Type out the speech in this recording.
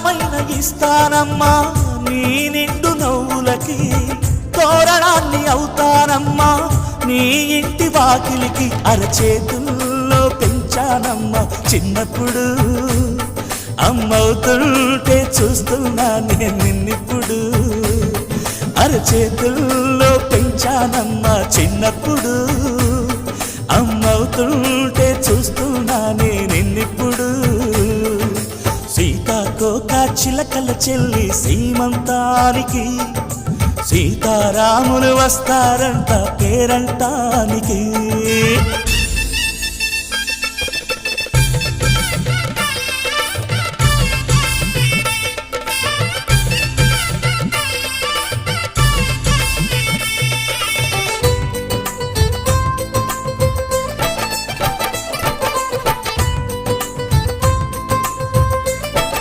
ప్రాణమైన ఇస్తానమ్మా నీ నిండు నవ్వులకి తోరణాన్ని అవుతానమ్మా నీ ఇంటి వాకిలికి అరచేతుల్లో పెంచానమ్మా చిన్నప్పుడు అమ్మవుతుంటే చూస్తున్నా నేను నిన్నిప్పుడు అరచేతుల్లో పెంచానమ్మా చిన్నప్పుడు అమ్మవుతుంటే చూస్తున్నా నేను నిన్నిప్పుడు సీతాకోక చిలకల చెల్లి సీమంతానికి సీతారాములు వస్తారంట పేరంటానికి